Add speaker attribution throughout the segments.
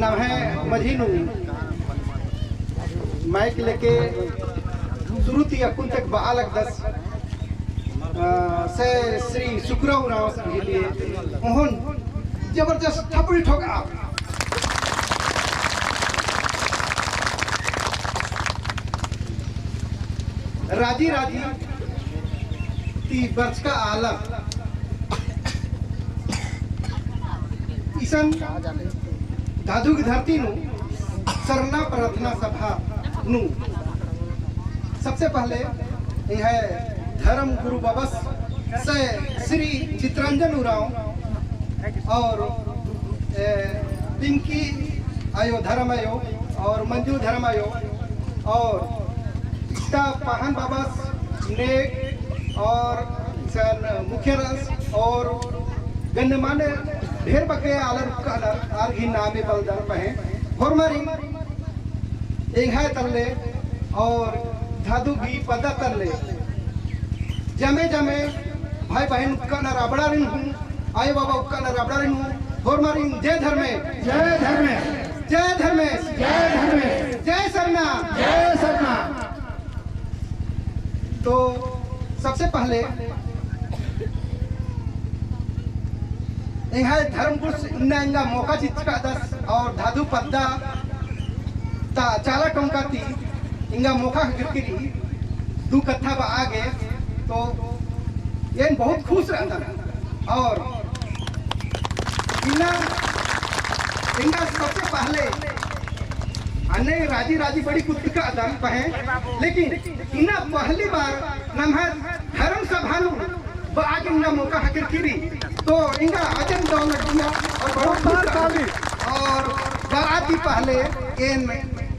Speaker 1: नाम है मझीनू माइक लेके शुरू थी अकुन तक बालक 10 से श्री सुखराव राव के लिए उन्होंने जबरदस्त थपड़ी ठोका। राजी राजी 30 वर्ष का आलम ईसन दादू की धरती नु सरना प्रार्थना सभा नु सबसे पहले यह धर्म गुरु बाबा से श्री चित्रंजन उराव और पिंकी आयो धर्म आयो और मंजू धर्म आयो और इसका पाहन बाबा ने और मुख्य रस और गण्यमान्य ढेर बके आलर कलर आर्घी नामे बलदार पहे फॉर्मरी एक है तल्ले और धादु भी पदा तल्ले जमे जमे भाई बहन का न राबड़ा रिन हूँ आए बाबा का न राबड़ा रिन हूँ फॉर्मरी जय धर्मे जय धर्मे जय धर्मे जय धर्मे जय सरना जय सरना। तो सबसे पहले यहाँ धर्मपुर इंगा मौका चित्का 10 और धाधु पद्दा ता चाला टोंका ती इंगा मौका गिरगिरी दू कथा बा आगे तो ये बहुत खुश रहता और इंगा सबसे पहले अन्य राजी राजी बड़ी कुत्ती का आदान पहे लेकिन इना पहली बार नम्हा धर्म सभानु आगे इंगा मौका हकिर किरी तो इंगा अजन दौलत दिया और बहुत और बाराती पहले इन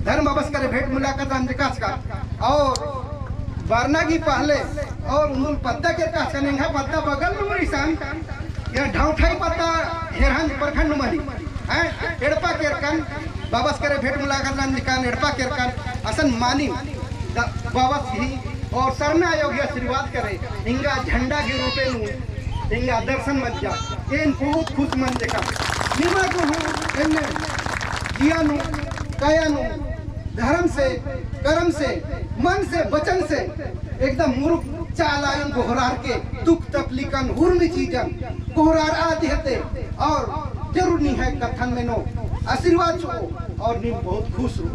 Speaker 1: धर्म अवस करे भेंट मुलाकात अंजकास का और वारना की पहले और उन पत्ता के कास का निंगा पत्ता बगल में मरीसान या ढाउठाई पत्ता हेरहन प्रखंड मरी हैं एड़पा केरकन बाबस करे भेंट मुलाकात अंजकान एड़पा केरकन असन मानी बाबस ही और सरना योग्य आशीर्वाद करे इंगा झंडा के रूपे नु इंगा दर्शन मत जा इन बहुत खुश मन देखा निमा को हूँ इन जिया नु काया नु धर्म से कर्म से मन से वचन से एकदम मुरुक चालायन कोहरार के दुख तकलीफन हुर्मी चीजन कोहरार आदि हते और जरूर नहीं है कथन में नो आशीर्वाद छो और नीम बहुत खुश हो।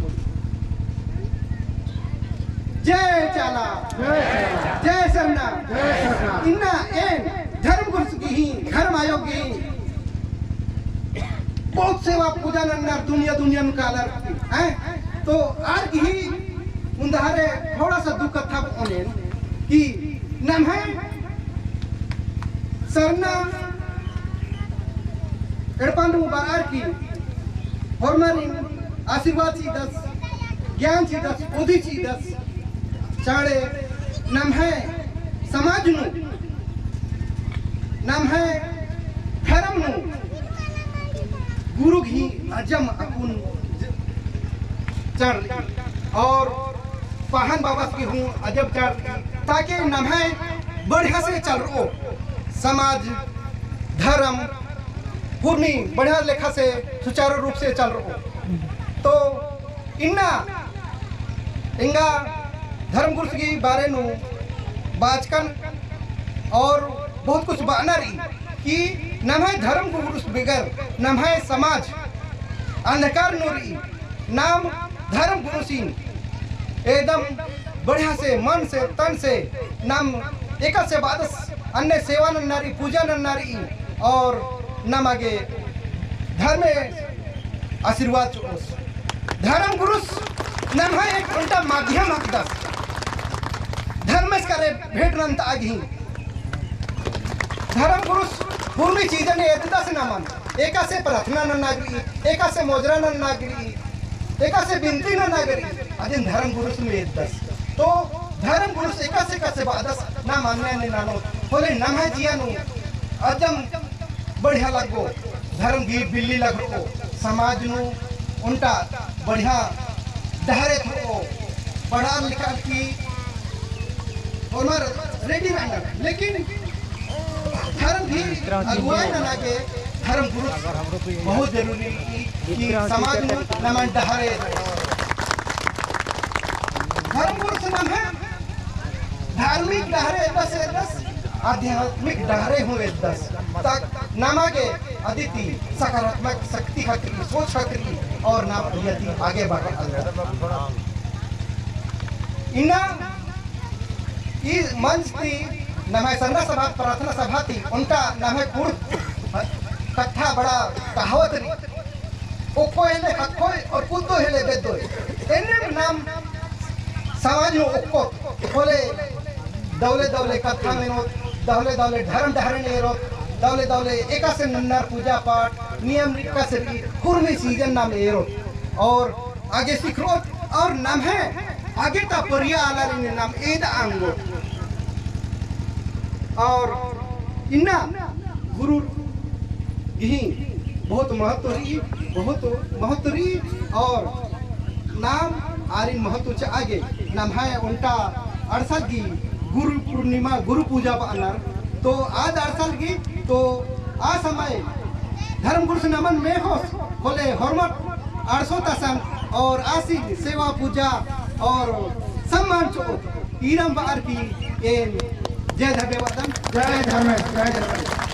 Speaker 1: जय चाला जय सरना इन्ना एन धर्म गुरु की ही धर्म आयोग की बहुत सेवा पूजा नन्नार दुनिया दुनिया निकालर हैं तो आज ही उन्धारे थोड़ा सा दुख था उन्हें कि नाम है सरना एड़पांडु बार की फॉर्मरी आशीर्वाद ची 10 ज्ञान ची 10 बुद्धि ची 10 चाड़े नाम है समाज नु नाम है धर्म नु गुरु ही अजम अकुन चढ़ और पाहन बाबा की हूँ अजब चढ़ ताकि नाम है बढ़िया से चल रो समाज धर्म पूर्णी बढ़िया लेखा से सुचारू रूप से चल रो तो इन्ना इंगा धर्म गुरु की बारे नु बाचकन और बहुत कुछ बाना रही कि नम है धर्म गुरु बिगर नम है समाज अंधकार नूरी नाम धर्म गुरु सिंह एकदम बढ़िया से मन से तन से नाम एक से बाद अन्य सेवा नारी पूजा नारी और नाम आगे धर्म आशीर्वाद धर्म गुरु नाम है एक घंटा माध्यम हकदस धर्म करे भेट नंत आगी धर्म गुरु पूर्वी चीजें ने एतदा से नामन एका से प्रार्थना न नागरी एका से मोजरा न नागरी एका से बिनती न नागरी अजिन धर्म गुरु में एतदस तो धर्म गुरु एका से बादस ना मानने ने नानो बोले नाम है जिया नु अजम बढ़िया लगो धर्म की बिल्ली लगो समाज नु उनका बढ़िया डहरे थो पढ़ा लिखा की और रेडी रहना लेकिन धर्म भी अगुवाई न लागे धर्म गुरु बहुत जरूरी कि समाज में नमन डहारे धर्म गुरु से नाम है धार्मिक डहारे 10 आध्यात्मिक डहारे हुए 10 तक नामागे अदिति सकारात्मक शक्ति खतरी सोच खतरी और नाम यदि आगे बढ़ा इना इस मंच थी नाम है संघ सभा प्रार्थना सभा थी उनका नाम है कुड़ कथा बड़ा कहावत रही ओको हेले हकोय और कुदो हेले बेदोय एने नाम समाज में ओको खोले दौले दौले कथा में दौले दौले धर्म धरण रो दौले दौले एका से नन्नर पूजा पाठ नियम निका से कुर्मी सीजन नाम एरो और आगे सिखरो और नाम है आगे ता परिया आला रे नाम एद आंगो और इन्ना गुरु यही बहुत महत्वरी और नाम आरिन महत्व च आगे नाम है उनका अड़सठ की गुरु पूर्णिमा गुरु पूजा पानर तो आज अड़सठ की तो आ समय धर्म गुरु से नमन में हो बोले हरमत 800 तसन और आसी सेवा पूजा और सम्मान चो ईरम बार की जय धर्मेवतन जय धर्म